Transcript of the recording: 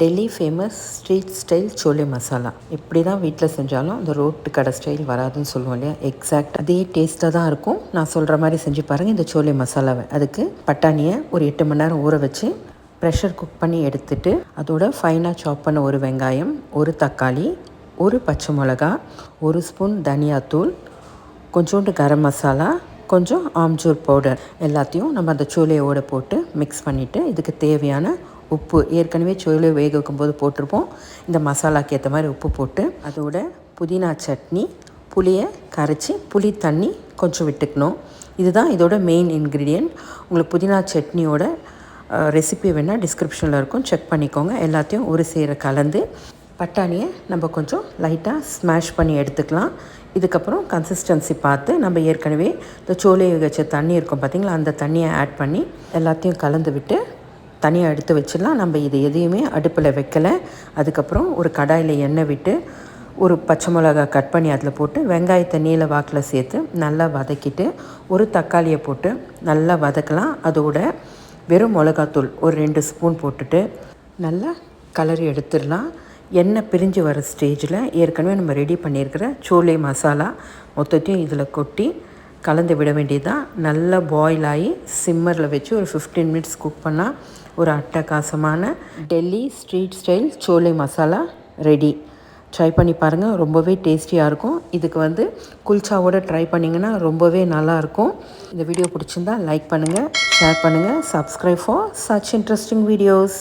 Delhi famous street style chole masala. எப்படி தான் வீட்டில் செஞ்சாலும் அந்த ரோட்டு கடை ஸ்டைல் வராதுன்னு சொல்லுவோம் இல்லையா, எக்ஸாக்ட் அதே டேஸ்ட்டாக தான் இருக்கும். நான் சொல்கிற மாதிரி செஞ்சு பாருங்கள் இந்த சோலே மசாலாவை. அதுக்கு பட்டாணியை ஒரு 8 மணி நேரம் ஊற வச்சு ப்ரெஷர் குக் பண்ணி எடுத்துட்டு, அதோட ஃபைனாக சாப் பண்ண ஒரு வெங்காயம், ஒரு தக்காளி, ஒரு பச்சை மிளகா, ஒரு ஸ்பூன் தனியாத்தூள், கொஞ்சோண்டு கரம் மசாலா, கொஞ்சம் ஆம்ச்சூர் பவுடர் எல்லாத்தையும் நம்ம அந்த சோலையோடு போட்டு மிக்ஸ் பண்ணிவிட்டு, இதுக்கு தேவையான உப்பு ஏற்கனவே சோலை வேக வைக்கும்போது போட்டிருப்போம். இந்த மசாலாக்கு ஏற்ற மாதிரி உப்பு போட்டு, அதோட புதினா சட்னி, புளியை கரைச்சி புளி தண்ணி கொஞ்சம் விட்டுக்கணும். இதுதான் இதோட மெயின் இன்க்ரீடியன்ட். உங்களுக்கு புதினா சட்னியோட ரெசிபி வேணால் டிஸ்கிரிப்ஷனில் இருக்கும், செக் பண்ணிக்கோங்க. எல்லாத்தையும் ஒரு சேர கலந்து பட்டாணியை நம்ம கொஞ்சம் லைட்டாக ஸ்மாஷ் பண்ணி எடுத்துக்கலாம். இதுக்கப்புறம் கன்சிஸ்டன்சி பார்த்து நம்ம ஏற்கனவே இந்த சோலை வச்ச தண்ணி இருக்கும் பார்த்திங்களா, அந்த தண்ணியை ஆட் பண்ணி எல்லாத்தையும் கலந்து விட்டு தனியாக எடுத்து வச்சிடலாம். நம்ம இது எதையுமே அடுப்பில் வைக்கலை. அதுக்கப்புறம் ஒரு கடாயில் எண்ணெய் விட்டு ஒரு பச்சை மிளகா கட் பண்ணி அதில் போட்டு வெங்காயத்தை நீல வாக்கில் சேர்த்து நல்லா வதக்கிட்டு, ஒரு தக்காளியை போட்டு நல்லா வதக்கலாம். அதோட வெறும் மிளகாத்தூள் ஒரு 2 ஸ்பூன் போட்டுட்டு நல்லா கலரி எடுத்துடலாம். எண்ணெய் பிரிஞ்சு வர ஸ்டேஜில் ஏற்கனவே நம்ம ரெடி பண்ணியிருக்கிற சோலை மசாலா மொத்தத்தையும் இதில் கொட்டி கலந்து விட வேண்டியதுதான். நல்லா பாயில் ஆகி சிம்மரில் வச்சு ஒரு 15 மினிட்ஸ் குக் பண்ணால் ஒரு அட்டகாசமான டெல்லி ஸ்ட்ரீட் ஸ்டைல் சோலை மசாலா ரெடி. ட்ரை பண்ணி பாருங்கள், ரொம்பவே டேஸ்டியாக இருக்கும். இதுக்கு குல்ச்சாவோடு ட்ரை பண்ணிங்கன்னா ரொம்பவே நல்லாயிருக்கும். இந்த வீடியோ பிடிச்சிருந்தால் லைக் பண்ணுங்கள், ஷேர் பண்ணுங்கள், subscribe for such interesting videos.